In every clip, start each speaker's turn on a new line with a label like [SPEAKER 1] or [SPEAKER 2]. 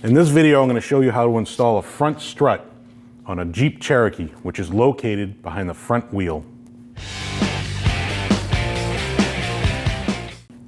[SPEAKER 1] In this video, I'm going to show you how to install a front strut on a Jeep Cherokee, which is located behind the front wheel.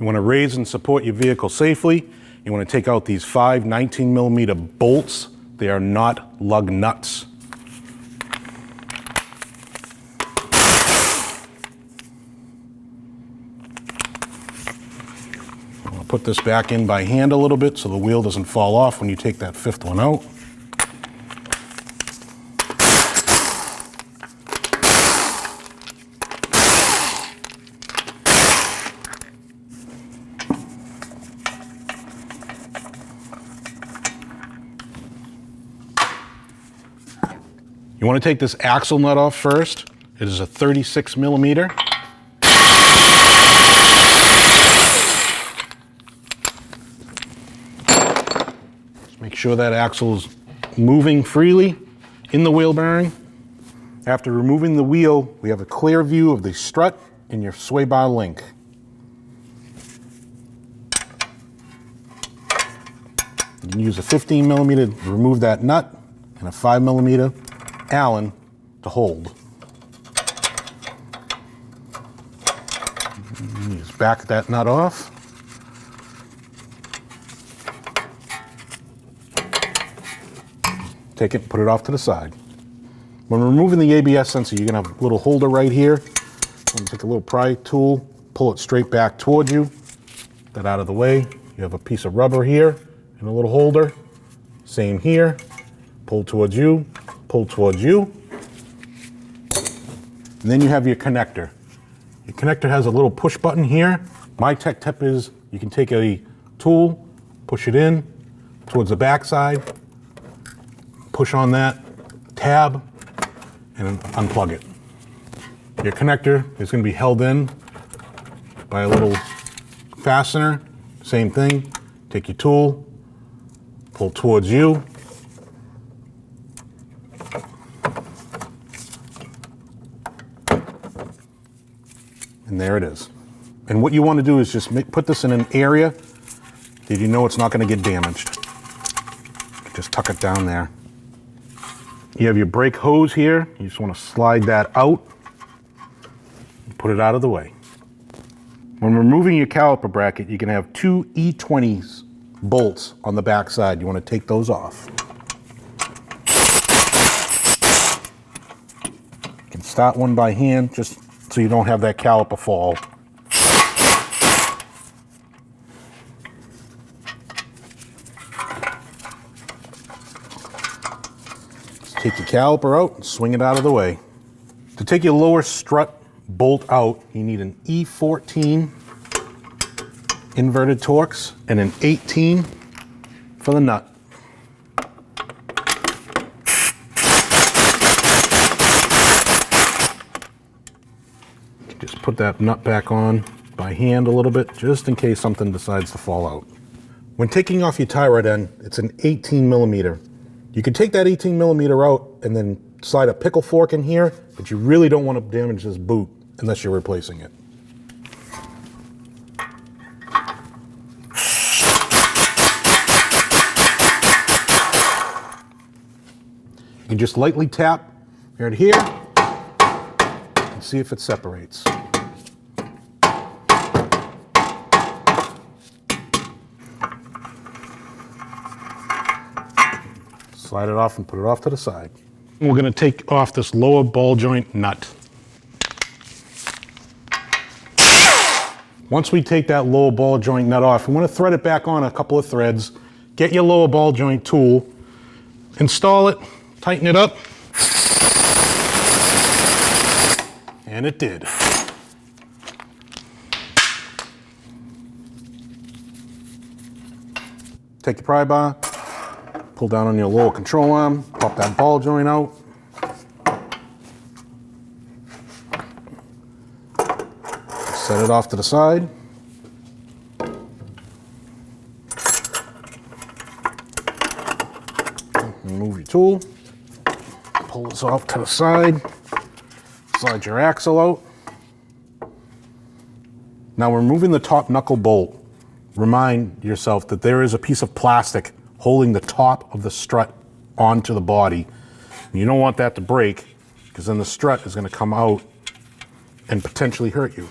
[SPEAKER 1] You want to raise and support your vehicle safely. You want to take out these 5 19mm bolts. They are not lug nuts. Put this back in by hand a little bit so the wheel doesn't fall off when you take that 5th one out. You want to take this axle nut off first. It is a 36mm. Make sure that axle is moving freely in the wheel bearing. After removing the wheel, we have a clear view of the strut and your sway bar link. You can use a 15mm to remove that nut and a 5mm Allen to hold. Just back that nut off. Take it and put it off to the side. When removing the ABS sensor, you're gonna have a little holder right here. Take a little pry tool, pull it straight back towards you. Get that out of the way. You have a piece of rubber here and a little holder. Same here. Pull towards you, pull towards you. And then you have your connector. Your connector has a little push button here. My tech tip is you can take a tool, push it in towards the back side, push on that tab, and unplug it. Your connector is going to be held in by a little fastener. Same thing. Take your tool, pull towards you. And there it is. And what you want to do is just put this in an area that you know it's not going to get damaged. Just tuck it down there. You have your brake hose here. You just want to slide that out and put it out of the way. When removing your caliper bracket, you can have 2 E20s bolts on the back side. You want to take those off. You can start one by hand just so you don't have that caliper fall. Take your caliper out and swing it out of the way. To take your lower strut bolt out, you need an E14 inverted Torx and an 18 for the nut. Just put that nut back on by hand a little bit, just in case something decides to fall out. When taking off your tie rod end, it's an 18mm. You can take that 18mm out and then slide a pickle fork in here, but you really don't want to damage this boot unless you're replacing it. You can just lightly tap right here and see if it separates. Slide it off and put it off to the side. We're going to take off this lower ball joint nut. Once we take that lower ball joint nut off, we want to thread it back on a couple of threads. Get your lower ball joint tool, install it, tighten it up, and it did. Take your pry bar, pull down on your lower control arm, pop that ball joint out. Set it off to the side. Move your tool. Pull this off to the side. Slide your axle out. Now removing the top knuckle bolt, remind yourself that there is a piece of plastic holding the top of the strut onto the body. And you don't want that to break, because then the strut is going to come out and potentially hurt you.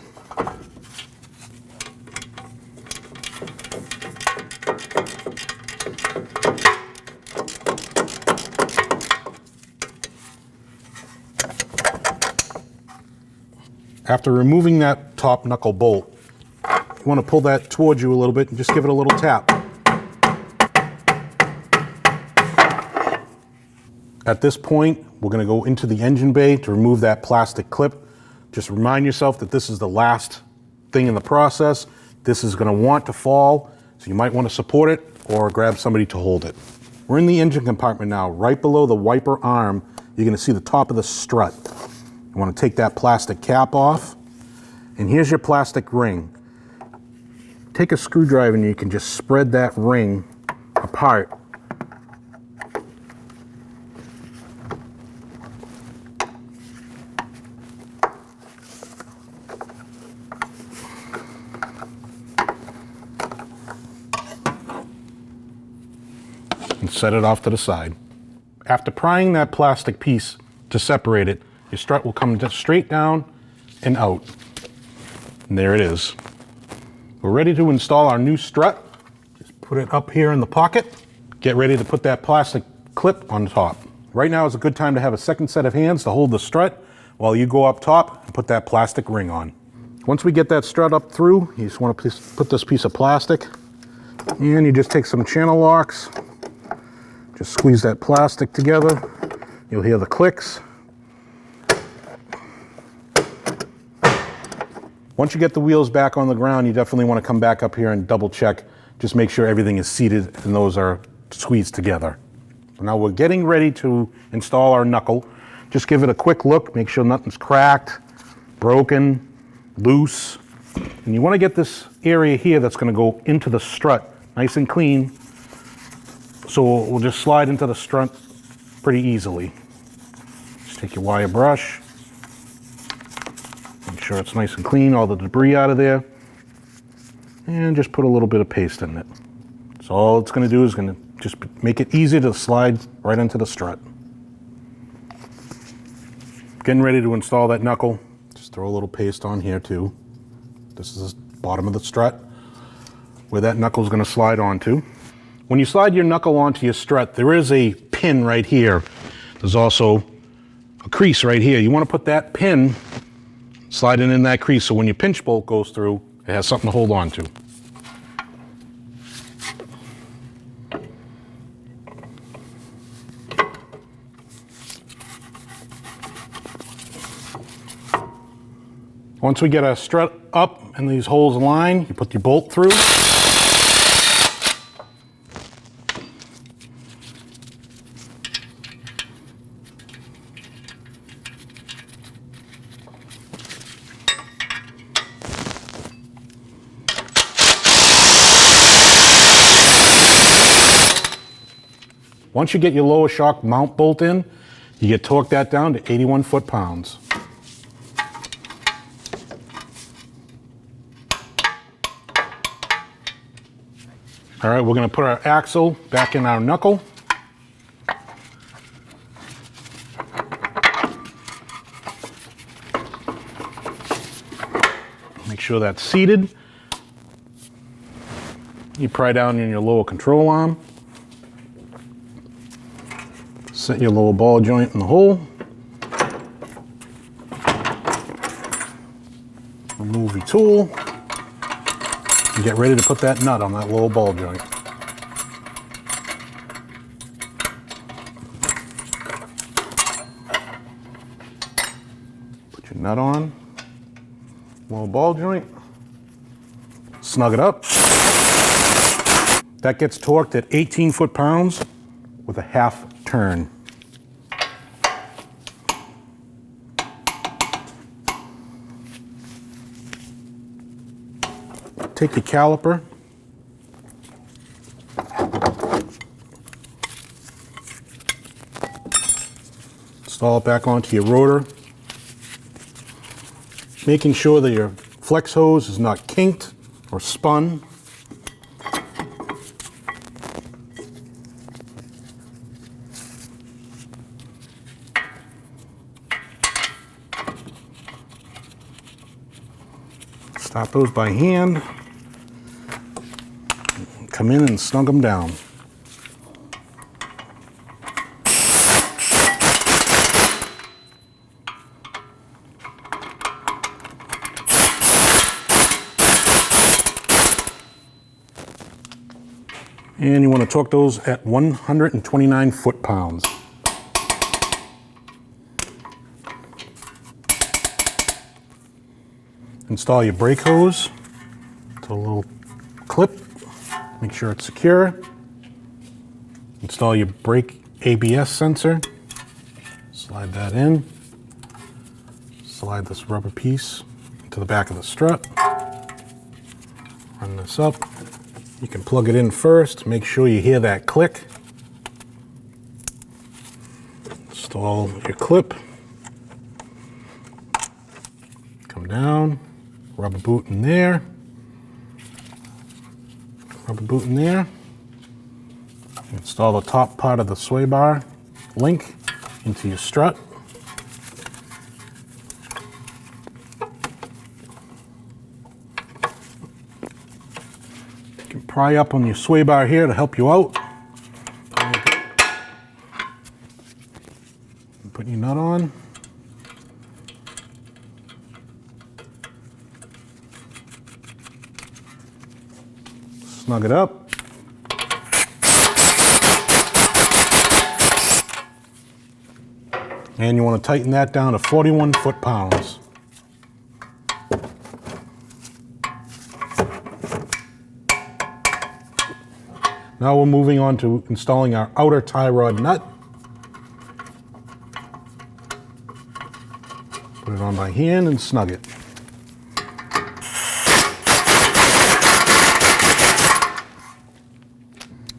[SPEAKER 1] After removing that top knuckle bolt, you want to pull that towards you a little bit and just give it a little tap. At this point, we're going to go into the engine bay to remove that plastic clip. Just remind yourself that this is the last thing in the process. This is going to want to fall, so you might want to support it or grab somebody to hold it. We're in the engine compartment now. Right below the wiper arm, you're going to see the top of the strut. You want to take that plastic cap off, and here's your plastic ring. Take a screwdriver and you can just spread that ring apart. And set it off to the side. After prying that plastic piece to separate it, your strut will come just straight down and out. And there it is. We're ready to install our new strut. Just put it up here in the pocket. Get ready to put that plastic clip on top. Right now is a good time to have a second set of hands to hold the strut while you go up top and put that plastic ring on. Once we get that strut up through, you just want to put this piece of plastic, and you just take some channel locks, just squeeze that plastic together. You'll hear the clicks. Once you get the wheels back on the ground, you definitely want to come back up here and double check. Just make sure everything is seated and those are squeezed together. Now we're getting ready to install our knuckle. Just give it a quick look, make sure nothing's cracked, broken, loose. And you want to get this area here that's going to go into the strut nice and clean, so we'll just slide into the strut pretty easily. Just take your wire brush, make sure it's nice and clean, all the debris out of there, and just put a little bit of paste in it. So all it's going to do is going to just make it easy to slide right into the strut. Getting ready to install that knuckle. Just throw a little paste on here too. This is the bottom of the strut where that knuckle is going to slide onto. When you slide your knuckle onto your strut, there is a pin right here. There's also a crease right here. You want to put that pin sliding in that crease so when your pinch bolt goes through, it has something to hold on to. Once we get our strut up and these holes aligned, you put your bolt through. Once you get your lower shock mount bolt in, you get torqued that down to 81 foot-pounds. All right, we're going to put our axle back in our knuckle. Make sure that's seated. You pry down in your lower control arm. Set your lower ball joint in the hole. Remove your tool. And get ready to put that nut on that lower ball joint. Put your nut on. Lower ball joint. Snug it up. That gets torqued at 18 foot-pounds with a half turn. Take your caliper, install it back onto your rotor, making sure that your flex hose is not kinked or spun. Start those by hand. Come in and snug them down. And you want to torque those at 129 foot-pounds. Install your brake hose to a little clip. Make sure it's secure. Install your brake ABS sensor. Slide that in. Slide this rubber piece into the back of the strut. Run this up. You can plug it in first. Make sure you hear that click. Install your clip. Come down. Rubber boot in there. Rubber boot in there. Install the top part of the sway bar link into your strut. You can pry up on your sway bar here to help you out. Put your nut on. Snug it up. And you want to tighten that down to 41 foot-pounds. Now we're moving on to installing our outer tie rod nut. Put it on by hand and snug it.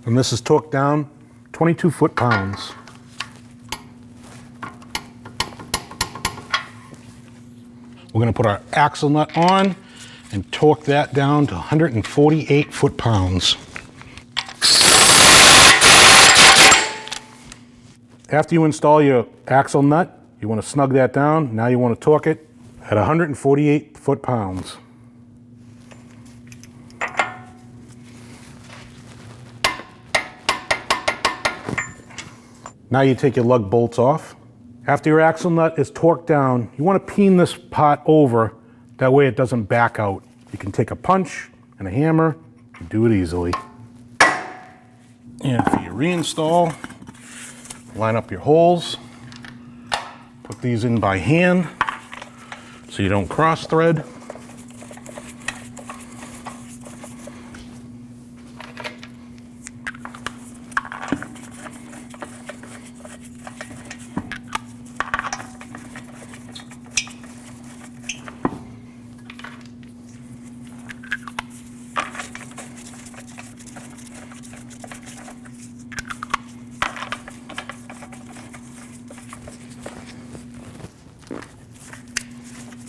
[SPEAKER 1] And this is torqued down 22 foot-pounds. We're going to put our axle nut on and torque that down to 148 foot-pounds. After you install your axle nut, you want to snug that down. Now you want to torque it at 148 foot-pounds. Now you take your lug bolts off. After your axle nut is torqued down, you want to peen this part over. That way it doesn't back out. You can take a punch and a hammer and do it easily. And for your reinstall, line up your holes. Put these in by hand so you don't cross thread.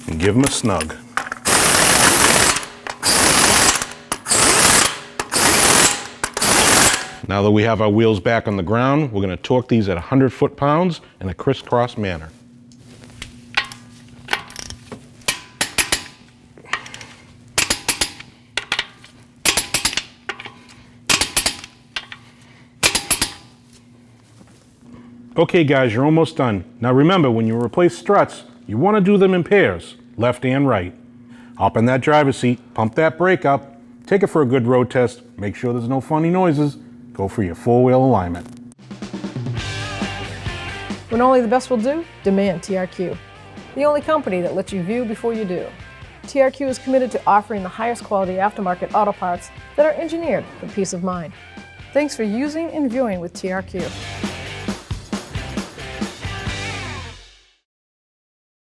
[SPEAKER 1] And give them a snug. Now that we have our wheels back on the ground, we're going to torque these at 100 foot-pounds in a crisscross manner. Okay guys, you're almost done. Now remember, when you replace struts, you want to do them in pairs, left and right. Hop in that driver's seat, pump that brake up, take it for a good road test, make sure there's no funny noises, go for your four-wheel alignment.
[SPEAKER 2] When only the best will do, demand TRQ. The only company that lets you view before you do. TRQ is committed to offering the highest quality aftermarket auto parts that are engineered for peace of mind. Thanks for using and viewing with TRQ.